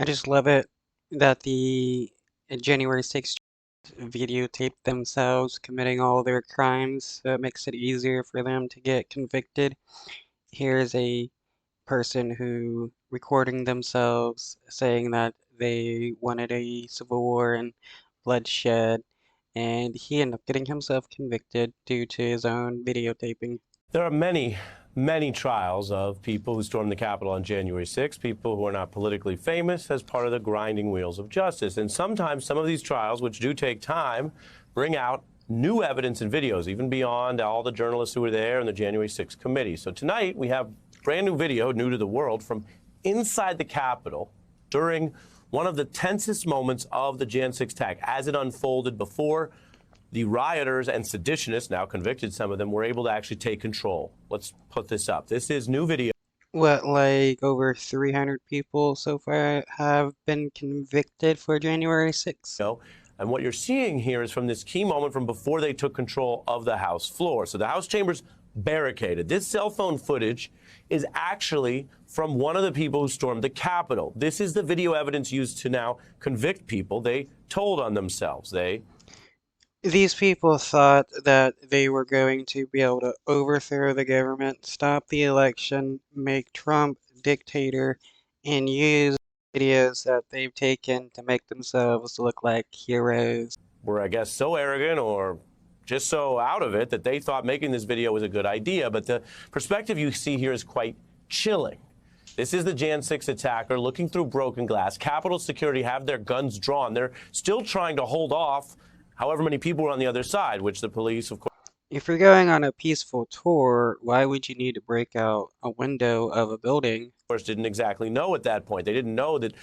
I just love it that the January 6th videotaped themselves committing all their crimes, so it makes it easier for them to get convicted. Here's a person who recording themselves saying that they wanted a civil war and bloodshed, and he ended up getting himself convicted due to his own videotaping. There are many trials of people who stormed the Capitol on January 6th, people who are not politically famous, as part of the grinding wheels of justice. And sometimes some of these trials, which do take time, bring out new evidence and videos, even beyond all the journalists who were there and the January 6th committee. So tonight we have brand new video, new to the world, from inside the Capitol during one of the tensest moments of the Jan 6 attack as it unfolded before the rioters and seditionists, now convicted some of them, were able to actually take control. Let's put this up. This is new video. What, like over 300 people so far have been convicted for January 6th? And what you're seeing here is from this key moment from before they took control of the House floor. So the House chambers barricaded. This cell phone footage is actually from one of the people who stormed the Capitol. This is the video evidence used to now convict people. They told on themselves. These people thought that they were going to be able to overthrow the government, stop the election, make Trump dictator, and use videos that they've taken to make themselves look like heroes. Were, I guess, so arrogant or just so out of it that they thought making this video was a good idea. But the perspective you see here is quite chilling. This is the Jan 6 attacker looking through broken glass. Capitol security have their guns drawn. They're still trying to hold off however many people were on the other side, which the police, of course. If you're going on a peaceful tour, why would you need to break out a window of a building? Of course, didn't exactly know at that point. They didn't know that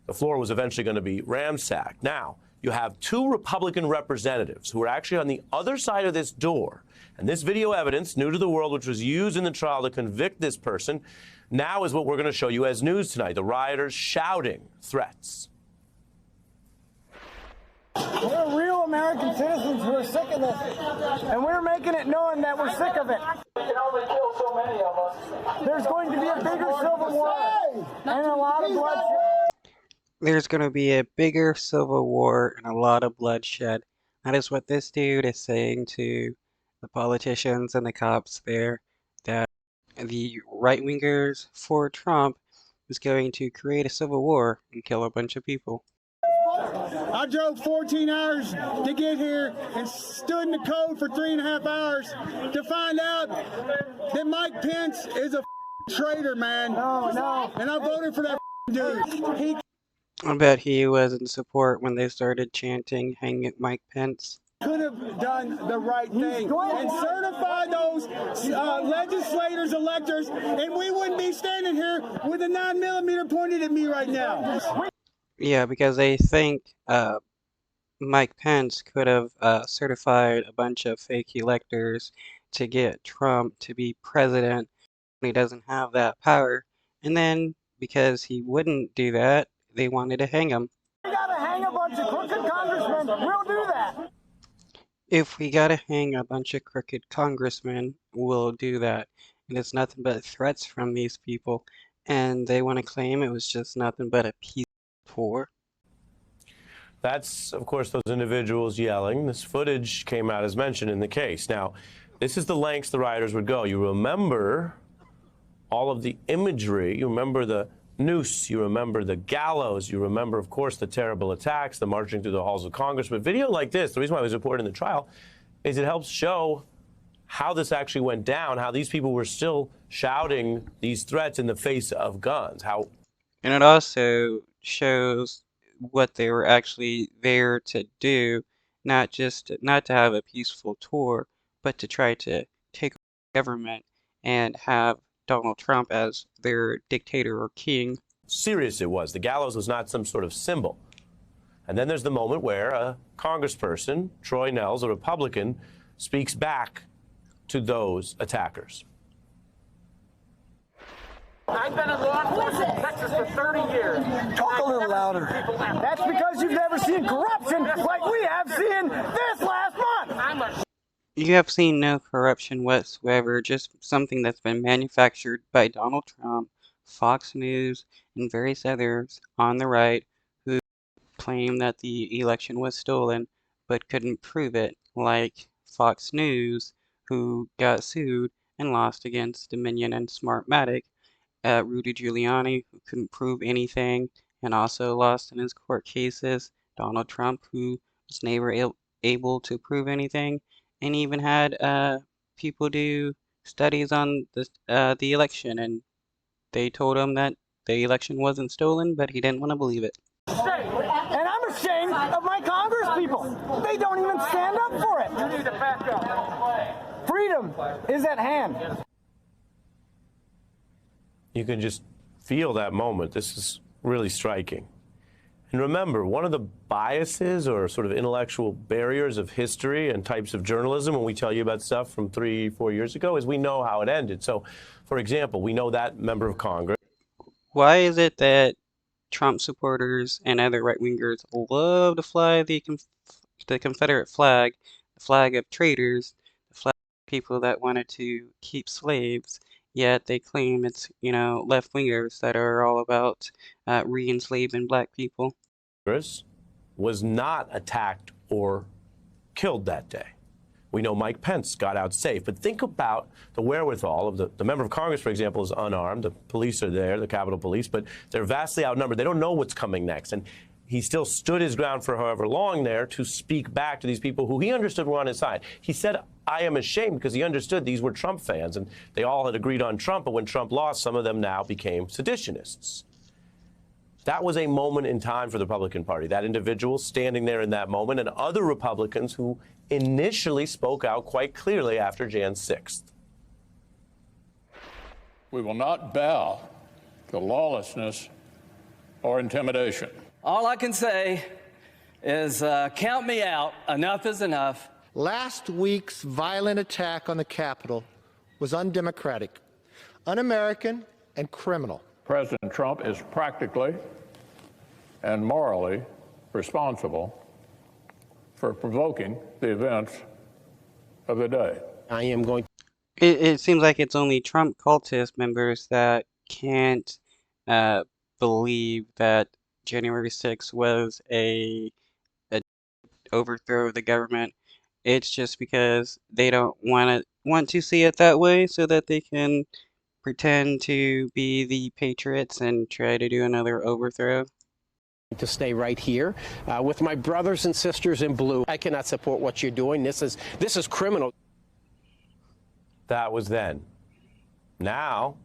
the floor was eventually going to be ransacked. Now, you have two Republican representatives who are actually on the other side of this door. And this video evidence, new to the world, which was used in the trial to convict this person, now is what we're going to show you as news tonight. The rioters shouting threats. We're real American citizens who are sick of this, and we're making it known that we're sick of it. We can only kill so many of us. There's going to be a bigger civil war and a lot of bloodshed. There's going to be a bigger civil war and a lot of bloodshed. That is what this dude is saying to the politicians and the cops there, that the right-wingers for Trump is going to create a civil war and kill a bunch of people. I drove 14 hours to get here and stood in the cold for 3.5 hours to find out that Mike Pence is a traitor, man. No. And I voted for that dude. I bet he was in support when they started chanting, "Hang Mike Pence." Could have done the right thing and certified those legislators, electors, and we wouldn't be standing here with a 9mm pointed at me right now. Yeah, because they think Mike Pence could have certified a bunch of fake electors to get Trump to be president when he doesn't have that power. And then, because he wouldn't do that, they wanted to hang him. We gotta hang a bunch of crooked congressmen. We'll do that. If we gotta hang a bunch of crooked congressmen, we'll do that. And it's nothing but threats from these people. And they want to claim it was just nothing but a peace tour. That's, of course, those individuals yelling. This footage came out as mentioned in the case. Now, this is the lengths the rioters would go. You remember all of the imagery. You remember the noose. You remember the gallows. You remember, of course, the terrible attacks, the marching through the halls of Congress. But video like this, the reason why it was important in the trial, is it helps show how this actually went down, how these people were still shouting these threats in the face of guns. And it also shows what they were actually there to do, not to have a peaceful tour, but to try to take over the government and have Donald Trump as their dictator or king. Serious it was. The gallows was not some sort of symbol. And then there's the moment where a congressperson, Troy Nehls, a Republican, speaks back to those attackers. I've been in law enforcement in Texas for 30 years. Talk a little louder. That's because you've never seen corruption like we have seen this last month. You have seen no corruption whatsoever, just something that's been manufactured by Donald Trump Fox News, and various others on the right who claim that the election was stolen but couldn't prove it, like Fox News, who got sued and lost against Dominion and Smartmatic, Rudy Giuliani, who couldn't prove anything and also lost in his court cases, Donald Trump, who was never able to prove anything, and even had people do studies on the election, and they told him that the election wasn't stolen, but he didn't want to believe it. And I'm ashamed of my Congress people. They don't even stand up for it. You need to back up. Freedom is at hand. You can just feel that moment. This is really striking. And remember, one of the biases or sort of intellectual barriers of history and types of journalism when we tell you about stuff from 3-4 years ago is we know how it ended. So, for example, we know that member of Congress. Why is it that Trump supporters and other right-wingers love to fly the Confederate flag, the flag of traitors, the flag of people that wanted to keep slaves, yet they claim it's, left-wingers that are all about re-enslaving black people? Was not attacked or killed that day. We know Mike Pence got out safe, but think about the wherewithal of the member of Congress, for example, is unarmed. The police are there, the Capitol Police, but they're vastly outnumbered. They don't know what's coming next. And he still stood his ground for however long there to speak back to these people who he understood were on his side. He said, I am ashamed, because he understood these were Trump fans, and they all had agreed on Trump, but when Trump lost, some of them now became seditionists. That was a moment in time for the Republican Party, that individual standing there in that moment, and other Republicans who initially spoke out quite clearly after Jan 6th. We will not bow to lawlessness or intimidation. All I can say is count me out. Enough is enough. Last week's violent attack on the Capitol was undemocratic, un-American, and criminal. President Trump is practically and morally responsible for provoking the events of the day. I am going. It seems like it's only Trump cultist members that can't believe that January 6th was a overthrow of the government. It's just because they don't want to see it that way, so that they can pretend to be the patriots and try to do another overthrow. To stay right here with my brothers and sisters in blue. I cannot support what you're doing. This is criminal. That was then. Now,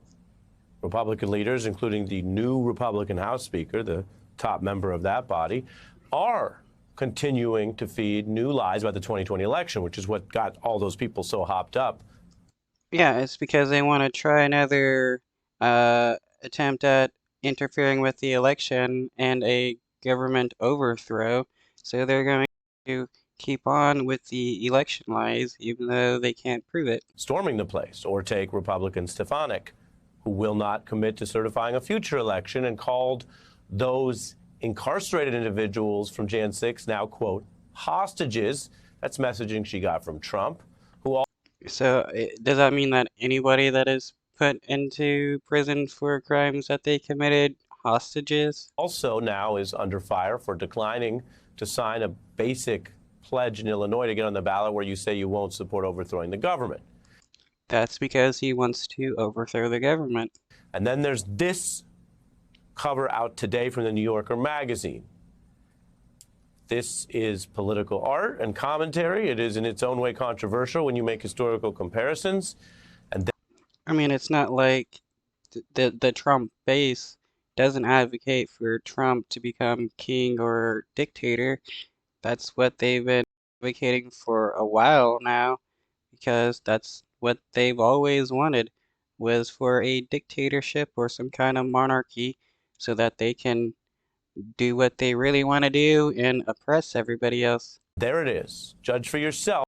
Republican leaders, including the new Republican House Speaker, the top member of that body, are continuing to feed new lies about the 2020 election, which is what got all those people so hopped up. Yeah, it's because they want to try another attempt at interfering with the election and a government overthrow. So they're going to keep on with the election lies, even though they can't prove it. Storming the place, or take Republican Stefanik, who will not commit to certifying a future election and called those incarcerated individuals from Jan 6 now, quote, hostages. That's messaging she got from Trump. So does that mean that anybody that is put into prison for crimes that they committed, hostages? Also now is under fire for declining to sign a basic pledge in Illinois to get on the ballot where you say you won't support overthrowing the government. That's because he wants to overthrow the government. And then there's this cover out today from the New Yorker magazine. This is political art and commentary. It is in its own way controversial when you make historical comparisons. And I mean, it's not like the Trump base doesn't advocate for Trump to become king or dictator. That's what they've been advocating for a while now, because that's what they've always wanted, was for a dictatorship or some kind of monarchy so that they can do what they really want to do and oppress everybody else. there it is. Judge for yourself.